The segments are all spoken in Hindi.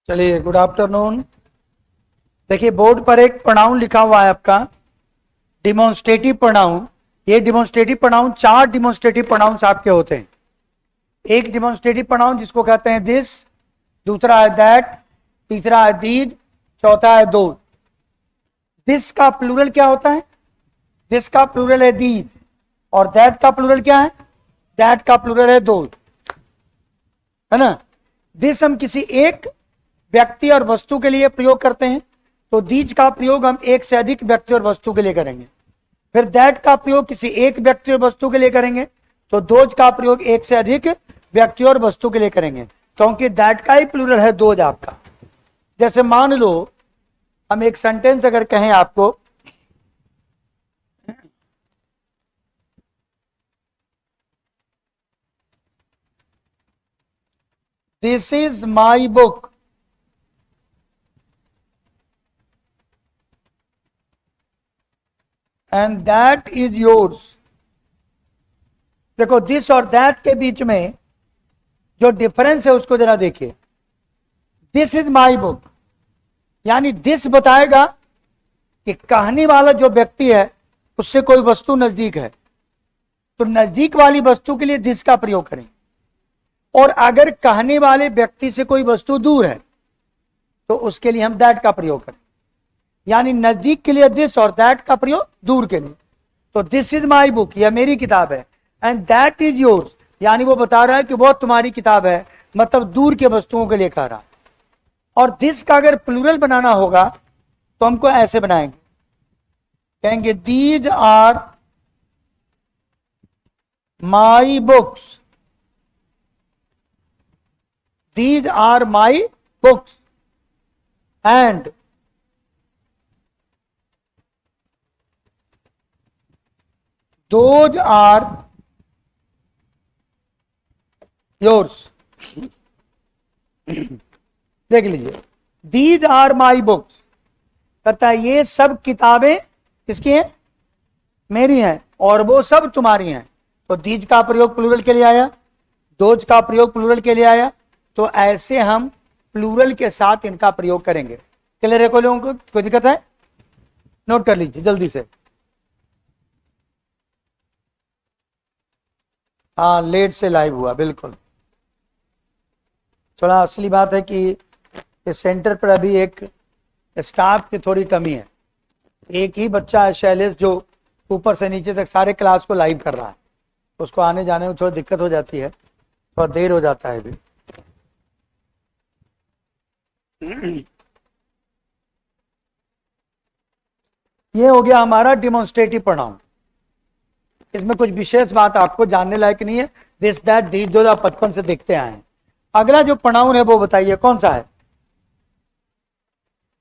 चलिए, गुड आफ्टरनून। देखिए, बोर्ड पर एक प्रोनाउन लिखा हुआ है आपका, डिमोन्स्ट्रेटिव प्रोनाउन। ये डिमोन्स्ट्रेटिव प्रोनाउन, 4 डिमोन्स्ट्रेटिव प्रोनाउंस आपके होते हैं। एक डिमोन्स्ट्रेटिव प्रोनाउन जिसको कहते हैं दिस, दूसरा है दैट, तीसरा है दीज, चौथा है दो। दिस का प्लूरल क्या होता है? दिस का प्लूरल है दीज। और दैट का प्लूरल क्या है? दैट का प्लूरल है दो, है ना। दिस हम किसी एक व्यक्ति और वस्तु के लिए प्रयोग करते हैं, तो दीज का प्रयोग हम एक से अधिक व्यक्ति और वस्तु के लिए करेंगे। फिर दैट का प्रयोग किसी एक व्यक्ति और वस्तु के लिए करेंगे, तो दोज का प्रयोग एक से अधिक व्यक्ति और वस्तु के लिए करेंगे, क्योंकि दैट का ही प्लूरल है दोज आपका। जैसे मान लो हम एक सेंटेंस अगर कहें आपको, this is my book, and that is yours. देखो, दिस और दैट के बीच में जो डिफरेंस है उसको जरा देखिए। दिस इज माई बुक यानी दिस बताएगा कि कहने वाला जो व्यक्ति है उससे कोई वस्तु नजदीक है, तो नजदीक वाली वस्तु के लिए दिस का प्रयोग करें। और अगर कहने वाले व्यक्ति से कोई वस्तु दूर है तो उसके लिए हम दैट का प्रयोग करें। यानी नजदीक के लिए दिस और दैट का प्रयोग दूर के लिए। तो दिस इज माई बुक, यह मेरी किताब है, एंड दैट इज योर्स यानी वो बता रहा है कि वो तुम्हारी किताब है, मतलब दूर के वस्तुओं के लिए कह रहा है। और दिस का अगर प्लूरल बनाना होगा तो हमको ऐसे बनाएंगे, कहेंगे these are my books, these are my books, and those are yours. देख लीजिए, दीज आर माई बुक्स कहता है ये सब किताबें किसकी हैं? मेरी हैं, और वो सब तुम्हारी हैं। तो दीज का प्रयोग प्लूरल के लिए आया, दोज का प्रयोग प्लूरल के लिए आया। तो ऐसे हम प्लूरल के साथ इनका प्रयोग करेंगे। क्लियर है? कोई लोगों को कोई दिक्कत है? नोट कर लीजिए जल्दी से। हाँ, लेट से लाइव हुआ, बिल्कुल। थोड़ा असली बात है कि इस सेंटर पर अभी एक स्टाफ की थोड़ी कमी है। एक ही बच्चा है शैलेश, जो ऊपर से नीचे तक सारे क्लास को लाइव कर रहा है। उसको आने जाने में थोड़ी दिक्कत हो जाती है, थोड़ा देर हो जाता है अभी। ये हो गया हमारा डिमोन्स्ट्रेटिव प्रोनाउन। इसमें कुछ विशेष बात आपको जानने लायक नहीं है। दिस दैट दीज जो आप बचपन से देखते आए हैं। अगला जो प्रोनाउन है वो बताइए कौन सा है?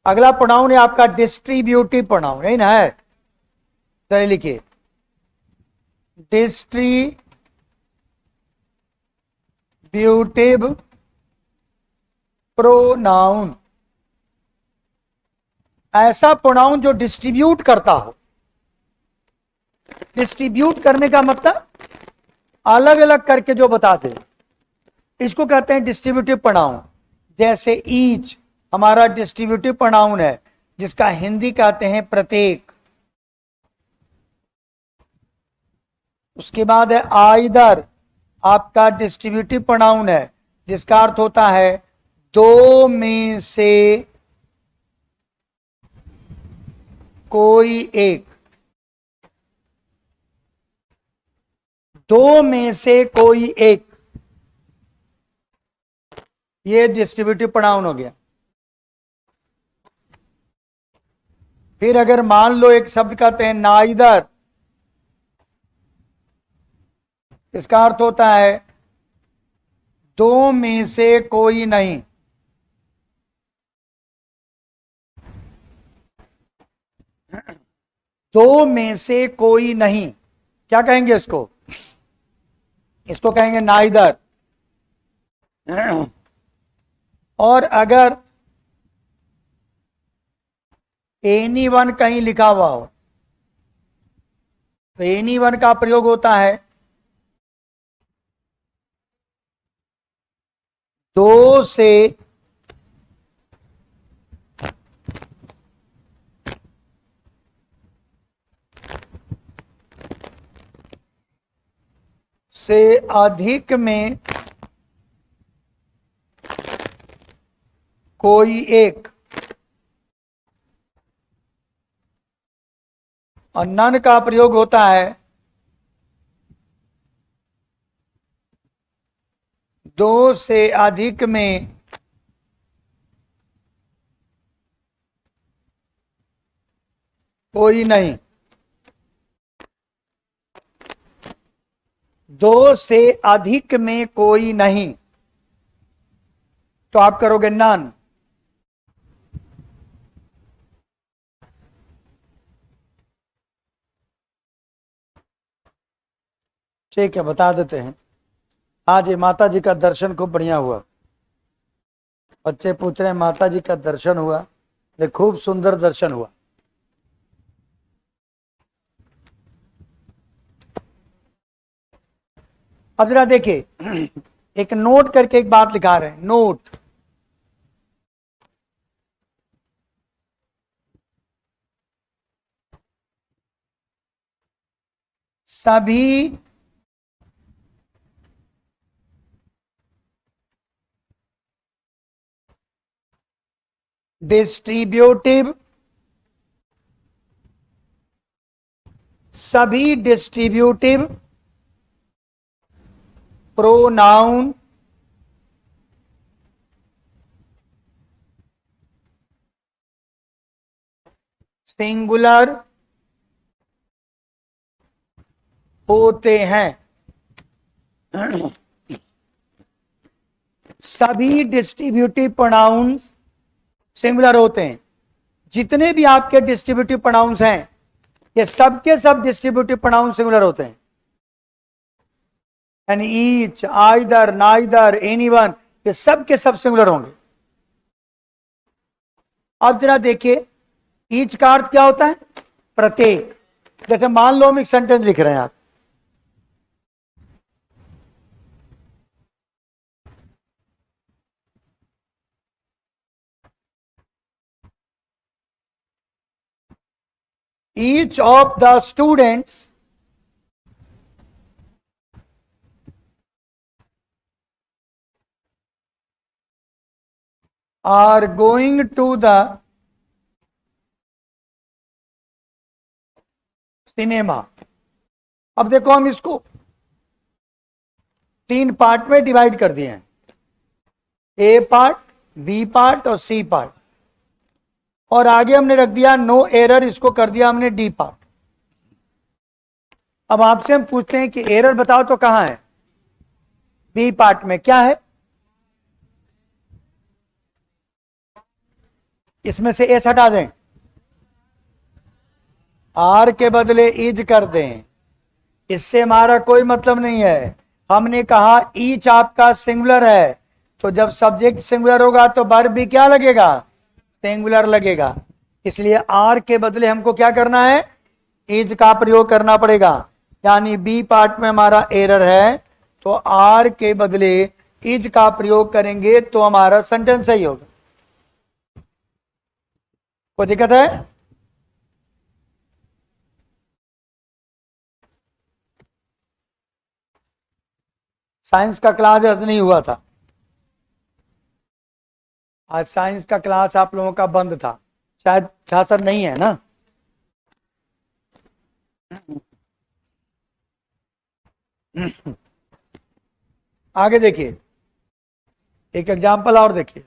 अगला प्रोनाउन है आपका डिस्ट्रीब्यूटिव प्रोनाउन, यही ना है? चलिए लिखिए, डिस्ट्रीब्यूटिव प्रोनाउन। ऐसा प्रोनाउन जो डिस्ट्रीब्यूट करता हो। डिस्ट्रीब्यूट करने का मतलब अलग अलग करके जो बता दे, इसको कहते हैं डिस्ट्रीब्यूटिव प्रोनाउन। जैसे ईच हमारा डिस्ट्रीब्यूटिव प्रोनाउन है, जिसका हिंदी कहते हैं प्रत्येक। उसके बाद है आइदर, आपका डिस्ट्रीब्यूटिव प्रोनाउन है, जिसका अर्थ होता है दो में से कोई एक। दो में से कोई एक, ये डिस्ट्रीब्यूटिव प्रोनाउन हो गया। फिर अगर मान लो एक शब्द कहते हैं नाइदर, इसका अर्थ होता है दो में से कोई नहीं। दो में से कोई नहीं क्या कहेंगे इसको? इसको कहेंगे नाइदर। और अगर एनी वन कहीं लिखा हुआ हो तो एनी वन का प्रयोग होता है दो से अधिक में कोई एक, और नन का प्रयोग होता है दो से अधिक में कोई नहीं। दो से अधिक में कोई नहीं तो आप करोगे नन। ठीक है, बता देते हैं। आज ये माता जी का दर्शन खूब बढ़िया हुआ। बच्चे पूछ रहे हैं माता जी का दर्शन हुआ? ये खूब सुंदर दर्शन हुआ। अब जरा देखिए, एक नोट करके एक बात लिखा रहे हैं, नोट। सभी डिस्ट्रीब्यूटिव, सभी डिस्ट्रीब्यूटिव प्रोनाउन सिंगुलर होते हैं। सभी डिस्ट्रीब्यूटिव प्रोनाउंस सिंगुलर होते हैं। जितने भी आपके डिस्ट्रीब्यूटिव प्रोनाउंस हैं ये सब के सब डिस्ट्रीब्यूटिव प्रोनाउन सिंगुलर होते हैं। यानी ईच, आइदर, नाइदर, एनीवन, ये सब के सब सिंगुलर होंगे। अब जरा देखिए, ईच का अर्थ क्या होता है? प्रत्येक। जैसे मान लो हम एक सेंटेंस लिख रहे हैं आप, each of the students are going to the cinema। अब देखो हम इसको तीन पार्ट में डिवाइड कर दिए हैं, ए पार्ट, बी पार्ट और सी पार्ट, और आगे हमने रख दिया नो एरर, इसको कर दिया हमने डी पार्ट। अब आपसे हम पूछते हैं कि एरर बताओ तो कहां है? बी पार्ट में। क्या है इसमें से? एस हटा दें, आर के बदले इज कर दें, इससे हमारा कोई मतलब नहीं है। हमने कहा ईच आपका सिंगुलर है, तो जब सब्जेक्ट सिंगुलर होगा तो वर्ब भी क्या लगेगा? सिंगुलर लगेगा। इसलिए आर के बदले हमको क्या करना है? इज का प्रयोग करना पड़ेगा। यानी बी पार्ट में हमारा एरर है तो आर के बदले इज का प्रयोग करेंगे तो हमारा सेंटेंस सही होगा। कोई दिक्कत है? साइंस का क्लास आज नहीं हुआ था। आज साइंस का क्लास आप लोगों का बंद था, शायद था सर? नहीं है ना? आगे देखिए, एक एग्जांपल और देखिए।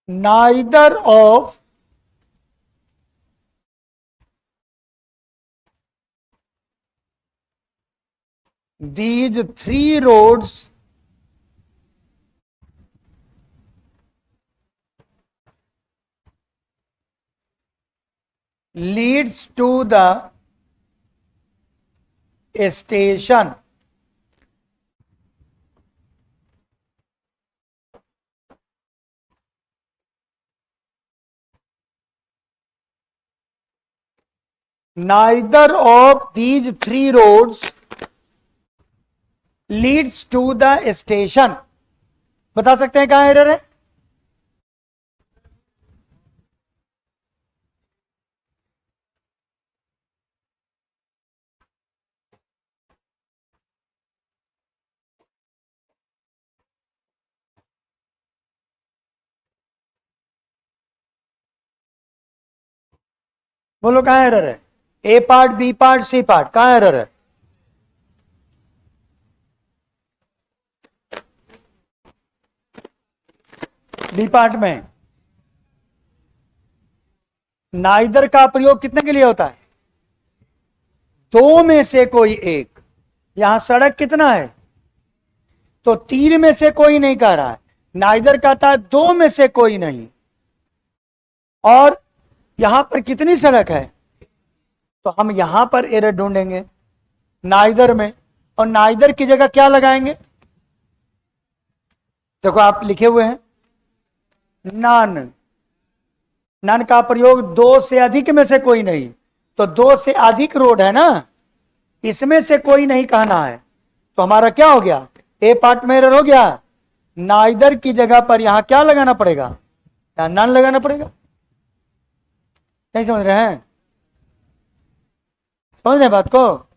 neither of these three roads leads to the station. Neither of these three roads leads to the station. बता सकते हैं कहां एरर है? बोलो कहां एरर है? A part, B part, C part, कहां एरर है? बी पार्ट में। नाइदर का प्रयोग कितने के लिए होता है? दो में से कोई एक। यहां सड़क कितना है? तो तीन में से कोई नहीं कह रहा है, नाइदर कहता है दो में से कोई नहीं। और यहां पर कितनी सड़क है? तो हम यहां पर एरर ढूंढेंगे नाइदर में, और नाइदर की जगह क्या लगाएंगे? देखो आप लिखे हुए हैं नन। नन का प्रयोग दो से अधिक में से कोई नहीं, तो दो से अधिक रोड है ना, इसमें से कोई नहीं कहना है। तो हमारा क्या हो गया? ए पार्ट में एरर हो गया। नाइदर की जगह पर यहां क्या लगाना पड़ेगा? यहां नन लगाना पड़ेगा। नहीं समझ रहे हैं? समझ रहे बात को?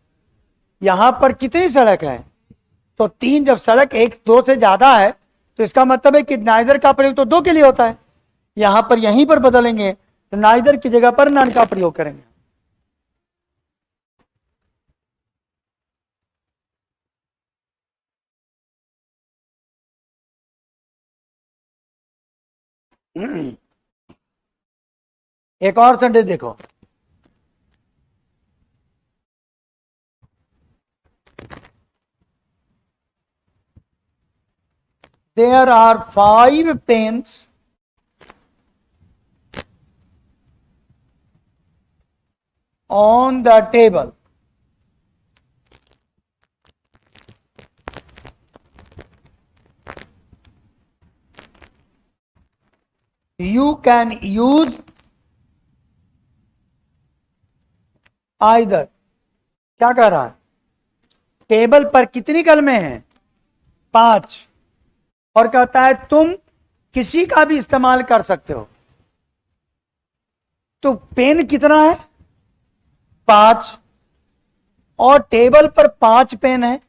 यहां पर कितनी सड़क है? तो तीन। जब सड़क एक दो से ज्यादा है तो इसका मतलब है कि नाइदर का प्रयोग तो दो के लिए होता है। यहां पर यहीं पर बदलेंगे तो नाइदर की जगह पर नन का प्रयोग करेंगे। एक और सेंटेंस देखो। There are 5 pens on the table. You can use either. क्या कह रहा है? टेबल पर कितनी कलमें हैं? 5। और कहता है तुम किसी का भी इस्तेमाल कर सकते हो। तो पेन कितना है? 5। और टेबल पर 5 पेन है,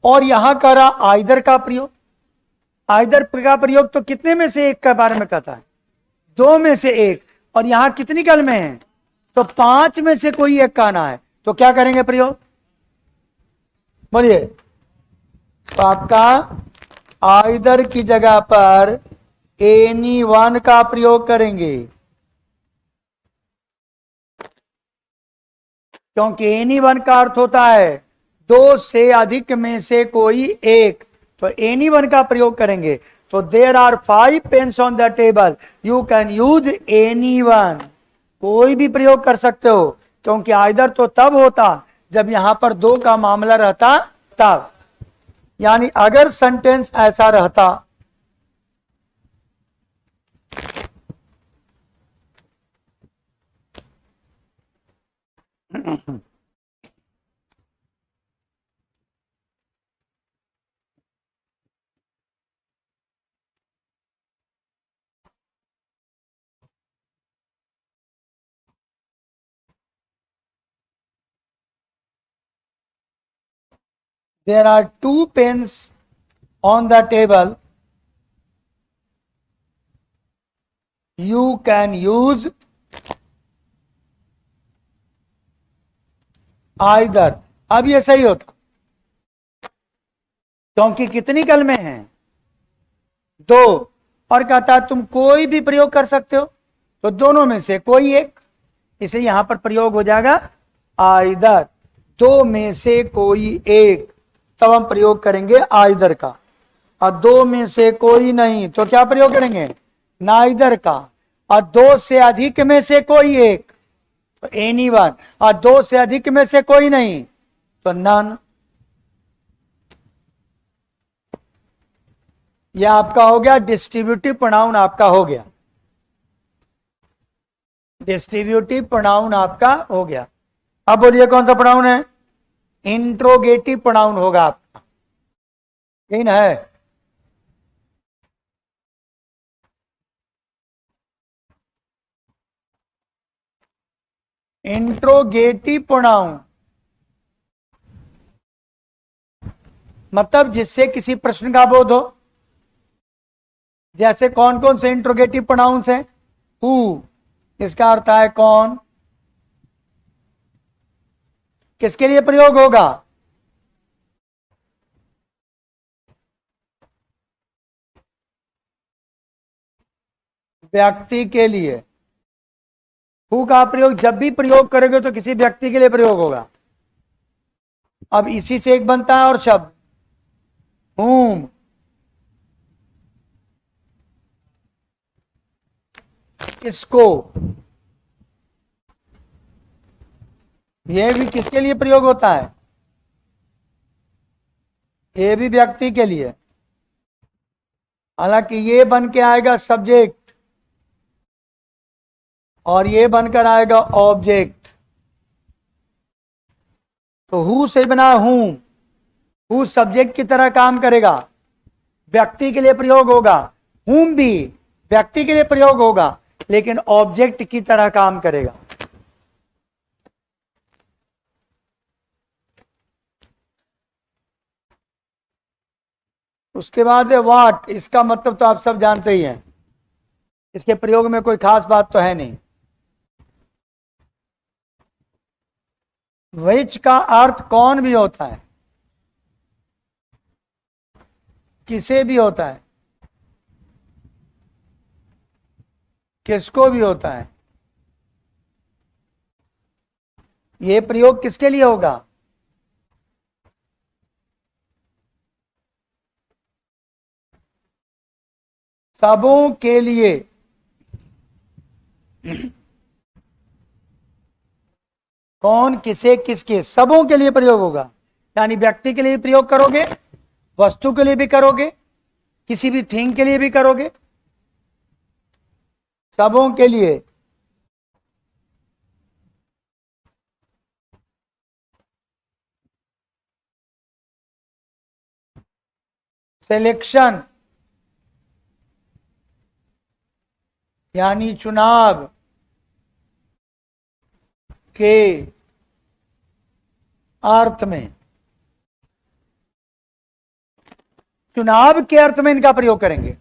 और यहां कर रहा आइदर का प्रयोग। आइदर का प्रयोग तो कितने में से एक के बारे में कहता है? दो में से एक। और यहां कितनी कलमें हैं? तो 5 में से कोई एक कहना है। तो क्या करेंगे प्रयोग? बोलिए। तो आपका आइदर की जगह पर एनी वन का प्रयोग करेंगे, क्योंकि एनी वन का अर्थ होता है दो से अधिक में से कोई एक। तो एनी वन का प्रयोग करेंगे। तो there are 5 pens on the table, you can use any one. कोई भी प्रयोग कर सकते हो, क्योंकि आइदर तो तब होता जब यहां पर दो का मामला रहता तब। यानी अगर सेंटेंस ऐसा रहता there are 2 pens on the table, you can use either। अब ये सही होता, क्योंकि कितनी कलमें हैं? 2। और कहता है तुम कोई भी प्रयोग कर सकते हो, तो दोनों में से कोई एक। इसे यहां पर प्रयोग हो जाएगा आइदर। दो में से कोई एक, तब हम प्रयोग करेंगे आइदर का। और दो में से कोई नहीं तो क्या प्रयोग करेंगे, नाइदर का। और दो से अधिक में से कोई एक तो एनी वन, और दो से अधिक में से कोई नहीं तो नन। यह आपका हो गया डिस्ट्रीब्यूटिव प्रोनाउन, आपका हो गया डिस्ट्रीब्यूटिव प्रोनाउन, आपका हो गया। अब बोलिए कौन सा प्रोनाउन है, इंट्रोगेटिव प्रोनाउन होगा आपका, इन है। इंट्रोगेटिव प्रोनाउन मतलब जिससे किसी प्रश्न का बोध हो। जैसे कौन कौन से इंट्रोगेटिव प्रोनाउंस हैं, हु, इसका अर्थ है कौन, किसके लिए प्रयोग होगा, व्यक्ति के लिए। हु का प्रयोग जब भी प्रयोग करोगे तो किसी व्यक्ति के लिए प्रयोग होगा। अब इसी से एक बनता है और शब्द whom, इसको, यह भी किसके लिए प्रयोग होता है, ये भी व्यक्ति के लिए। हालांकि ये बन के आएगा सब्जेक्ट और ये बनकर आएगा ऑब्जेक्ट। तो हु से बना हूं, हु सब्जेक्ट की तरह काम करेगा, व्यक्ति के लिए प्रयोग होगा। हुम भी व्यक्ति के लिए प्रयोग होगा लेकिन ऑब्जेक्ट की तरह काम करेगा। उसके बाद है वाट, इसका मतलब तो आप सब जानते ही हैं, इसके प्रयोग में कोई खास बात तो है नहीं। विच का अर्थ कौन भी होता है, किसे भी होता है, किसको भी होता है। यह प्रयोग किसके लिए होगा, सबों के लिए। कौन, किसे, किसके, सबों के लिए प्रयोग होगा। यानी व्यक्ति के लिए प्रयोग करोगे, वस्तु के लिए भी करोगे, किसी भी थिंग के लिए भी करोगे, सबों के लिए। सिलेक्शन यानी चुनाव के अर्थ में, चुनाव के अर्थ में इनका प्रयोग करेंगे,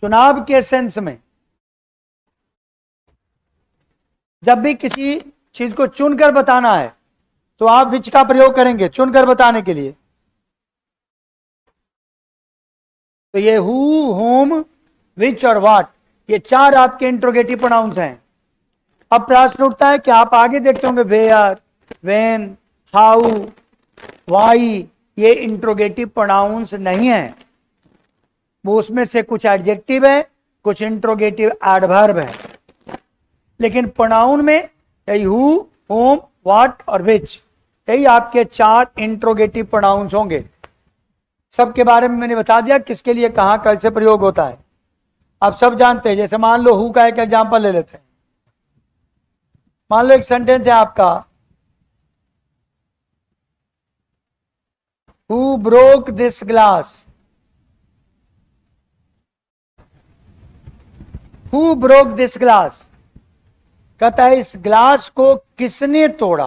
चुनाव के सेंस में। जब भी किसी चीज को चुनकर बताना है तो आप विच का प्रयोग करेंगे चुनकर बताने के लिए। तो ये हु, होम, विच और वाट, ये चार आपके इंट्रोगेटिव प्रोनाउंस हैं। अब प्रश्न उठता है कि आप आगे देखते होंगे वेयर, वेन, हाउ, वाई, ये इंट्रोगेटिव प्रोनाउंस नहीं है, वो उसमें से कुछ एडजेक्टिव है, कुछ इंट्रोगेटिव एडवर्ब है। लेकिन प्रोनाउन में यही हु, होम, व्हाट और विच, यही आपके चार इंट्रोगेटिव प्रोनाउंस होंगे। सबके बारे में मैंने बता दिया किसके लिए कहां कैसे प्रयोग होता है, आप सब जानते हैं। जैसे मान लो हु का एक एग्जांपल ले लेते हैं। मान लो एक सेंटेंस है आपका, who broke this glass, who broke this glass, कहता है इस ग्लास को किसने तोड़ा।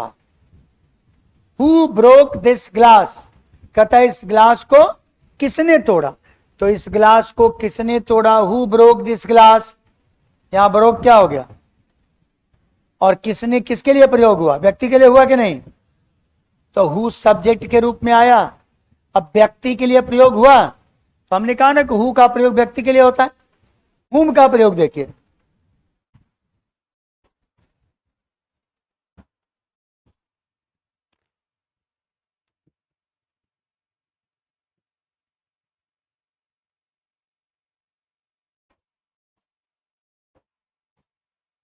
हु ब्रोक दिस ग्लास, कहता है इस ग्लास को किसने तोड़ा। तो इस ग्लास को किसने तोड़ा, हु ब्रोक दिस ग्लास, यहां ब्रोक क्या हो गया, और किसने किसके लिए प्रयोग हुआ, व्यक्ति के लिए हुआ कि नहीं। तो हु सब्जेक्ट के रूप में आया, अब व्यक्ति के लिए प्रयोग हुआ तो हमने कहा ना कि हु का प्रयोग व्यक्ति के लिए होता है। हुम का प्रयोग देखिए,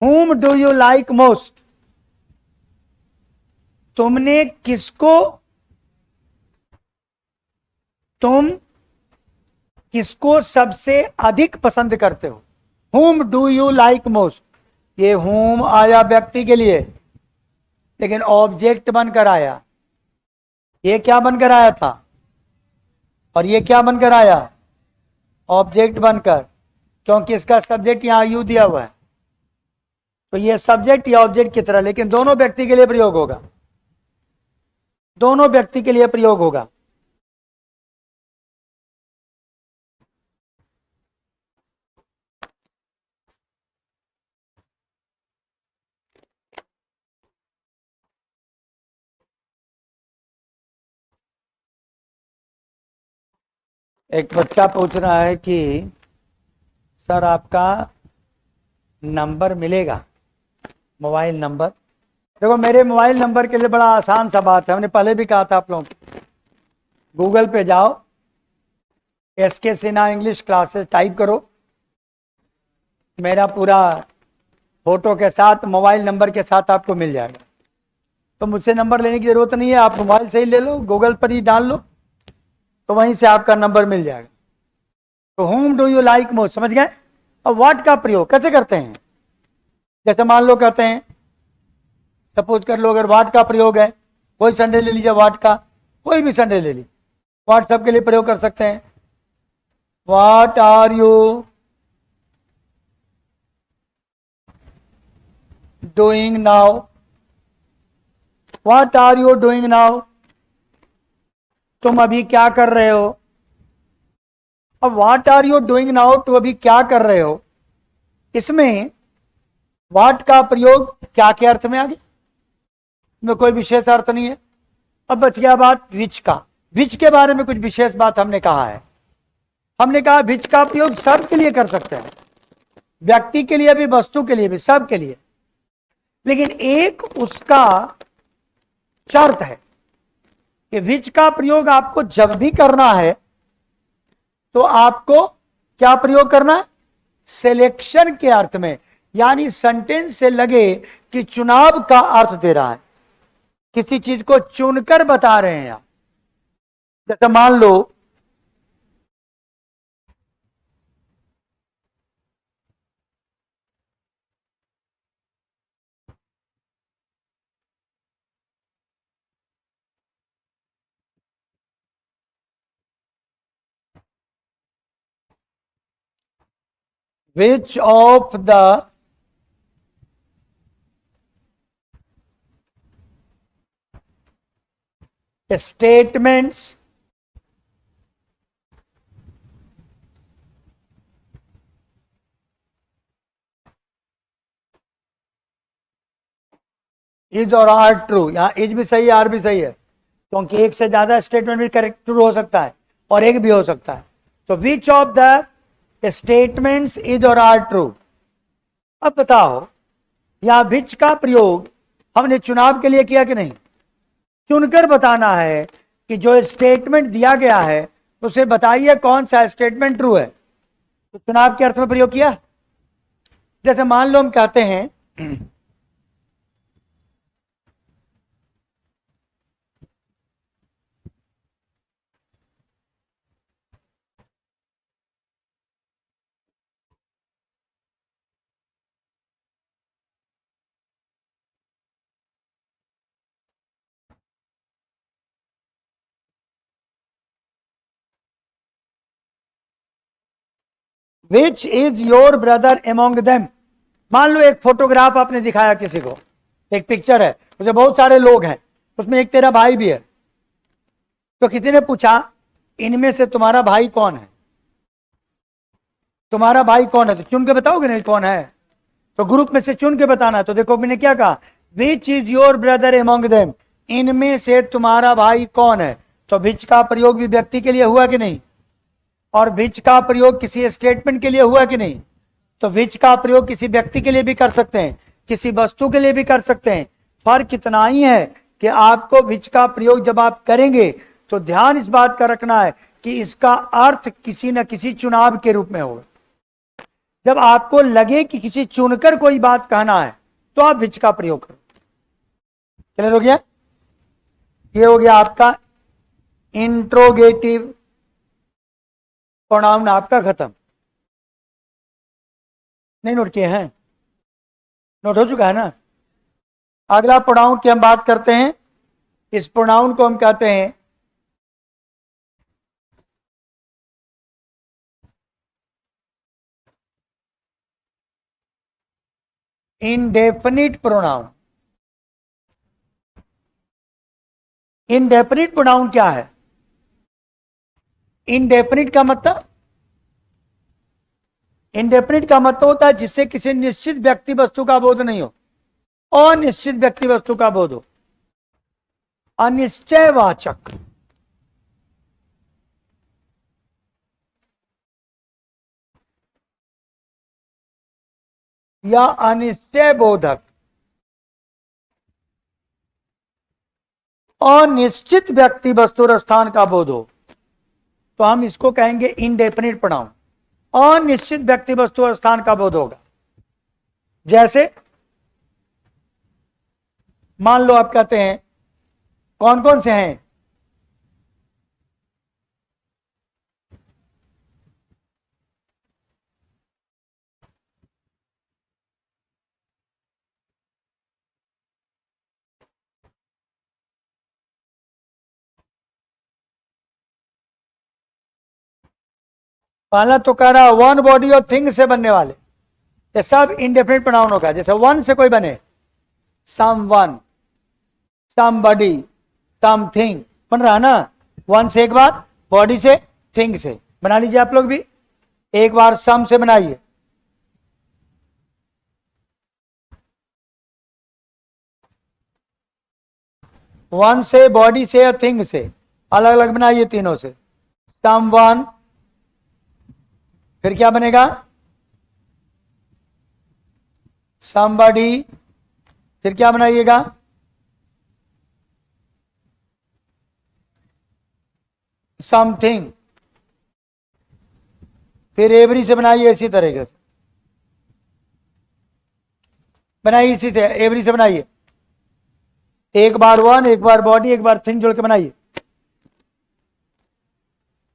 whom do you like most? तुम किसको सबसे अधिक पसंद करते हो? whom do you like most? ये whom आया व्यक्ति के लिए, लेकिन ऑब्जेक्ट बनकर आया। ये क्या बनकर आया था और ये क्या बनकर आया? ऑब्जेक्ट बनकर, क्योंकि इसका सब्जेक्ट यहां यू दिया हुआ है, तो ये सब्जेक्ट या ऑब्जेक्ट की तरह, लेकिन दोनों व्यक्ति के लिए प्रयोग होगा, दोनों व्यक्ति के लिए प्रयोग होगा। एक बच्चा पूछ रहा है कि सर आपका नंबर मिलेगा, मोबाइल नंबर? देखो, मेरे मोबाइल नंबर के लिए बड़ा आसान सा बात है, हमने पहले भी कहा था आप लोगों को। गूगल पे जाओ, SK Sinha English classes type करो, मेरा पूरा फोटो के साथ मोबाइल नंबर के साथ आपको मिल जाएगा। तो मुझसे नंबर लेने की जरूरत नहीं है, आप मोबाइल से ही ले लो, गूगल पर ही डाल लो, तो वहीं से आपका नंबर मिल जाएगा। तो whom do you like most, समझ गए? अब व्हाट का प्रयोग कैसे करते हैं? जैसे मान लो कहते हैं, सपोज कर लो, अगर व्हाट का प्रयोग है, कोई संडे ले लीजिए, व्हाट का कोई भी संडे ले लीजिए, व्हाट्सएप के लिए प्रयोग कर सकते हैं। What are you doing now? What are you doing now? तुम अभी क्या कर रहे हो? अब what are you doing now, तो अभी क्या कर रहे हो, इसमें व्हाट का प्रयोग क्या के अर्थ में आ गया? में कोई विशेष अर्थ नहीं है। अब बच गया बात विच का। विच के बारे में कुछ विशेष बात हमने कहा है। हमने कहा विच का प्रयोग सब के लिए कर सकते हैं, व्यक्ति के लिए भी, वस्तु के लिए भी, सब के लिए। लेकिन एक उसका शर्त है कि विच का प्रयोग आपको जब भी करना है तो आपको क्या प्रयोग करना है? सिलेक्शन के अर्थ में, यानी सेंटेंस से लगे कि चुनाव का अर्थ दे रहा है, किसी चीज को चुनकर बता रहे हैं आप। जैसे मान लो which of the statements is और आर ट्रू। यहां इज भी सही है, आर भी सही है, क्योंकि एक से ज्यादा स्टेटमेंट भी करेक्ट ट्रू हो सकता है और एक भी हो सकता है। तो which of the statements is और आर ट्रू। अब बताओ, यहां विच का प्रयोग हमने चुनाव के लिए किया कि नहीं? चुनकर बताना है कि जो स्टेटमेंट दिया गया है उसे बताइए कौन सा स्टेटमेंट ट्रू है, तो चुनाव के अर्थ में प्रयोग किया। जैसे मान लो हम कहते हैं which is your brother among them. मान लो एक फोटोग्राफ आपने दिखाया किसी को, एक पिक्चर है, उसमें बहुत सारे लोग हैं, उसमें एक तेरा भाई भी है। तो किसी ने पूछा इनमें से तुम्हारा भाई कौन है? तुम्हारा भाई कौन है? तो चुन के बताओगे नहीं कौन है, तो ग्रुप में से चुन के बताना है। तो देखो मैंने क्या कहा, which is your brother among them, इनमें से तुम्हारा भाई कौन है। तो विच का प्रयोग भी व्यक्ति के लिए हुआ कि नहीं, और विच का प्रयोग किसी स्टेटमेंट के लिए हुआ कि नहीं। तो विच का प्रयोग किसी व्यक्ति के लिए भी कर सकते हैं, किसी वस्तु के लिए भी कर सकते हैं। फर्क इतना ही है कि आपको विच का प्रयोग जब आप करेंगे तो ध्यान इस बात का रखना है कि इसका अर्थ किसी न किसी चुनाव के रूप में होगा। जब आपको लगे कि किसी चुनकर कोई बात कहना है तो आप विच का प्रयोग करो। क्लियर हो गया? ये हो गया आपका इंट्रोगेटिव प्रोनाउन आपका खत्म। नहीं नोट किए हैं? नोट हो चुका है ना? अगला प्रोनाउन की हम बात करते हैं। इस प्रोनाउन को हम कहते हैं इंडेफिनिट प्रोनाउन। इंडेफिनिट प्रोनाउन क्या है? इंडेफिनिट का मतलब, इंडेफिनिट का मतलब होता है जिससे किसी निश्चित व्यक्ति वस्तु का बोध नहीं हो, अनिश्चित व्यक्ति वस्तु का बोध हो। अनिश्चयवाचक, या अनिश्चय बोधक, अनिश्चित व्यक्ति वस्तु और स्थान का बोध हो, तो हम इसको कहेंगे इंडेफिनिट प्रोनाउन। अनिश्चित व्यक्ति वस्तु और स्थान का बोध होगा। जैसे मान लो आप कहते हैं कौन कौन से हैं? पहला तो कह रहा वन बॉडी और थिंग से बनने वाले, ये सब इंडेफिनिट प्रोनाउन होगा। जैसे वन से कोई बने, सम वन, समबडी, समथिंग बन रहा है ना। वन से एक बार, बॉडी से, थिंग से बना लीजिए। आप लोग भी एक बार सम से बनाइए। वन से, बॉडी से और थिंग से अलग अलग बनाइए, तीनों से। सम वन, फिर क्या बनेगा? समबडी, फिर क्या बनाइएगा? समथिंग, फिर एवरी से बनाइए। इसी तरीके से बनाइए, इसी से एवरी से बनाइए। एक बार वन, एक बार बॉडी, एक बार थिंग जोड़ के बनाइए।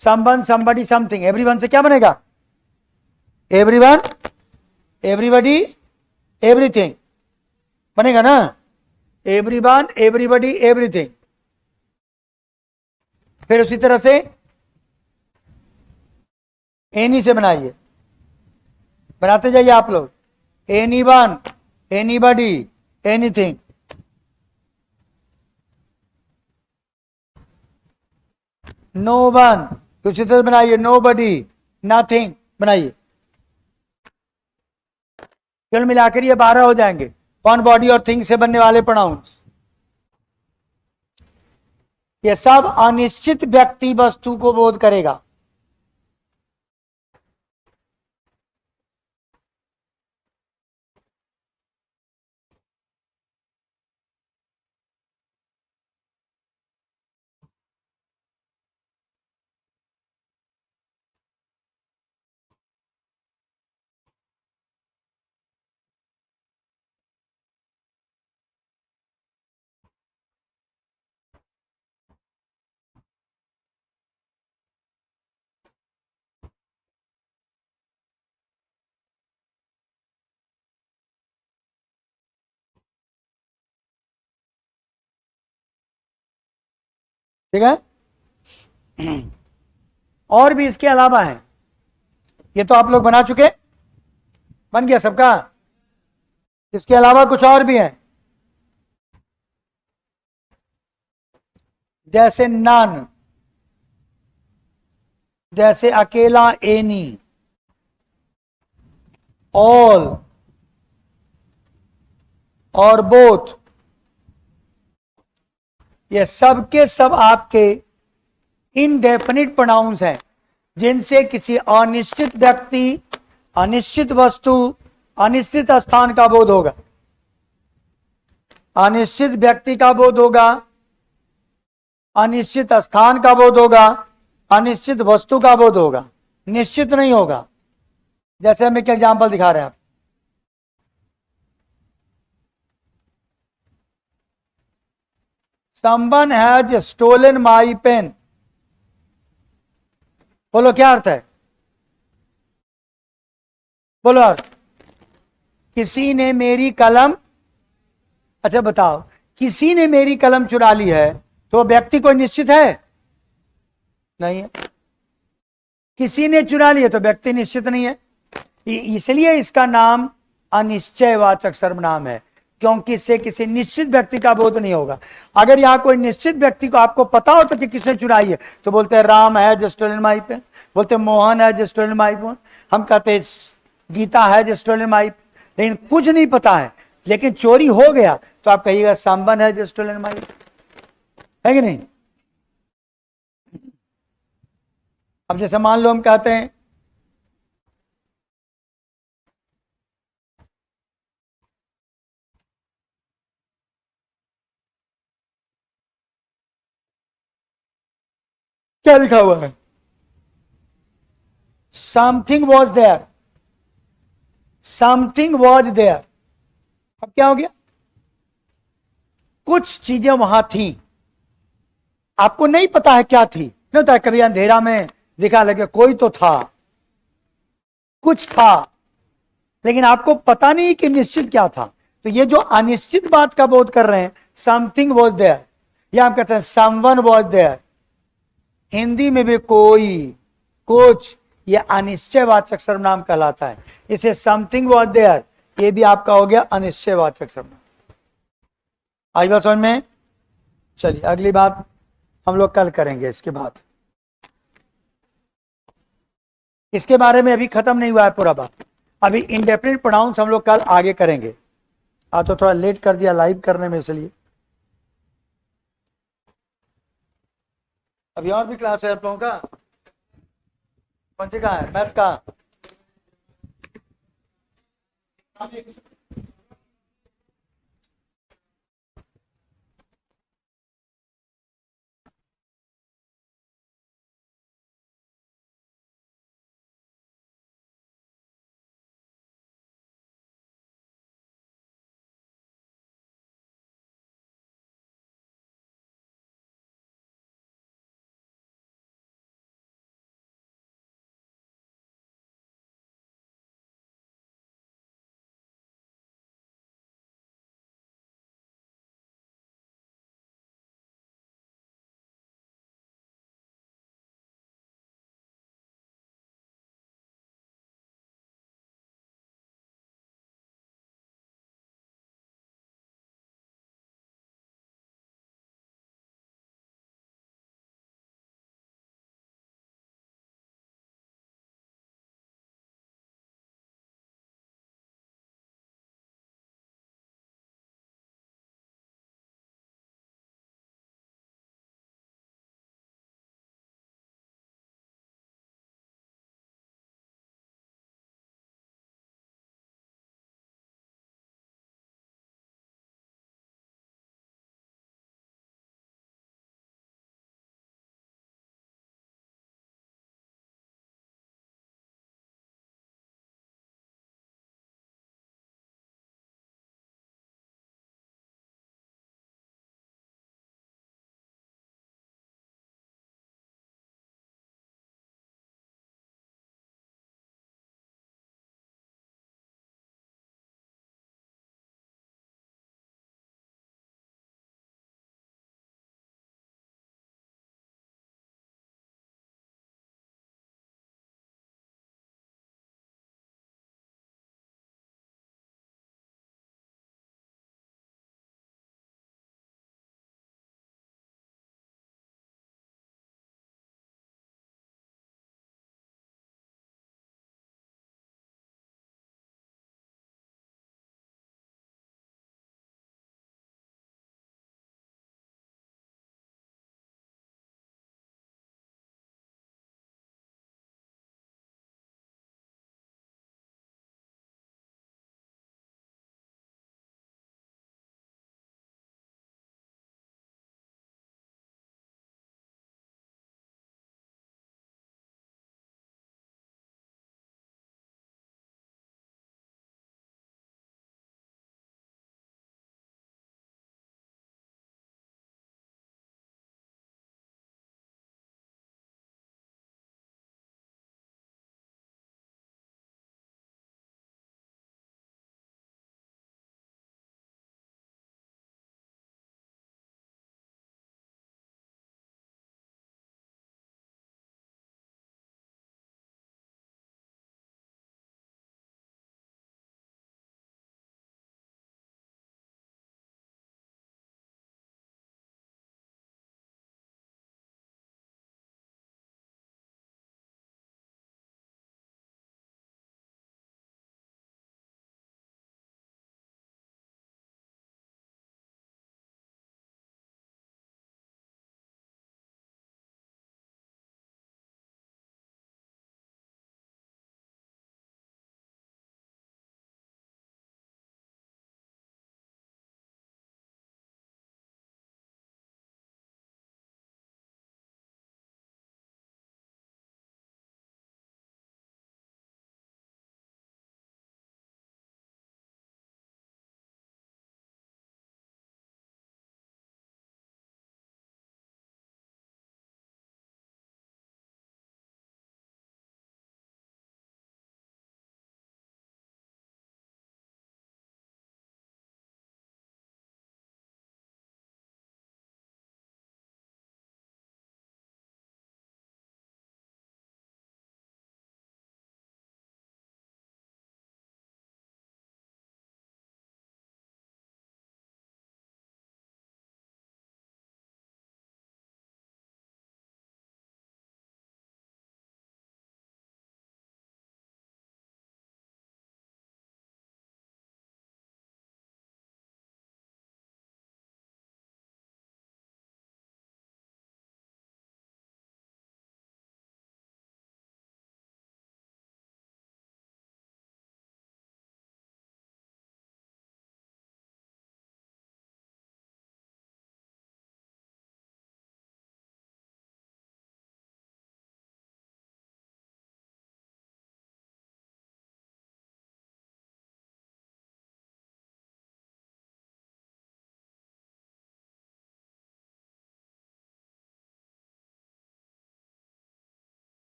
Someone, somebody, something. एवरीवन से क्या बनेगा? एवरीवन, एवरीबडी, एवरीथिंग बनेगा ना। Everyone, everybody, everything. फिर उसी तरह से एनी से बनाइए, बनाते जाइए आप लोग। Anyone, anybody, anything. No one, उसी तरह बनाइए। नो बडी, नथिंग बनाइए। कुल मिलाकर ये 12 हो जाएंगे वन बॉडी और थिंग से बनने वाले प्रोनाउंस। ये सब अनिश्चित व्यक्ति वस्तु को बोध करेगा। ठीक है? और भी इसके अलावा है। ये तो आप लोग बना चुके, बन गया सबका। इसके अलावा कुछ और भी है, जैसे नन, जैसे अकेला एनी, ऑल और बोथ। ये सब के सब आपके इनडेफिनिट प्रोनाउंस हैं, जिनसे किसी अनिश्चित व्यक्ति, अनिश्चित वस्तु, अनिश्चित स्थान का बोध होगा। अनिश्चित व्यक्ति का बोध होगा, अनिश्चित स्थान का बोध होगा, अनिश्चित वस्तु का बोध होगा, निश्चित नहीं होगा। जैसे हम एक एग्जाम्पल दिखा रहे हैं आप, someone has stolen my pen। बोलो क्या अर्थ है, बोलो अर्थ। किसी ने मेरी कलम, अच्छा बताओ, किसी ने मेरी कलम चुरा ली है तो व्यक्ति कोई निश्चित है, नहीं है। किसी ने चुरा ली है तो व्यक्ति निश्चित नहीं है, इसलिए इसका नाम अनिश्चयवाचक सर्वनाम है, क्योंकि इससे किसी निश्चित व्यक्ति का बोध नहीं होगा। अगर यहां कोई निश्चित व्यक्ति को आपको पता हो तो कि किसने चुराई है, तो बोलते हैं राम है जो स्टोलन माई पेन, बोलते हैं मोहन है जो स्टोलन माई पेन, हम कहते हैं गीता है जो स्टोलन माई पेन। लेकिन कुछ नहीं पता है, लेकिन चोरी हो गया तो आप कहिएगा संबन है जो स्टोलन माई पेन, है कि नहीं। अब जैसे मान लो हम कहते हैं क्या लिखा हुआ है, something was there, something was there. अब क्या हो गया, कुछ चीजें वहां थी, आपको नहीं पता है क्या थी, नहीं होता है कभी अंधेरा में दिखा लगे कोई तो था, कुछ था, लेकिन आपको पता नहीं कि निश्चित क्या था। तो ये जो अनिश्चित बात का बोध कर रहे हैं, समथिंग वॉज देयर, या हम कहते हैं समवन वॉज देयर। हिंदी में भी कोई, कुछ, ये अनिश्चयवाचक सर्वनाम कहलाता है। इसे समथिंग वॉज देयर, ये भी आपका हो गया अनिश्चयवाचक सर्वनाम। आई बात समझ में। चलिए अगली बात हम लोग कल करेंगे, इसके बाद इसके बारे में अभी खत्म नहीं हुआ है पूरा बात, अभी इंडेफिनिट प्रोनाउंस हम लोग कल आगे करेंगे। आज तो थोड़ा लेट कर दिया लाइव करने में, इसलिए अभी और भी क्लास है आप लोगों का। कौन सी का है, मैथ का।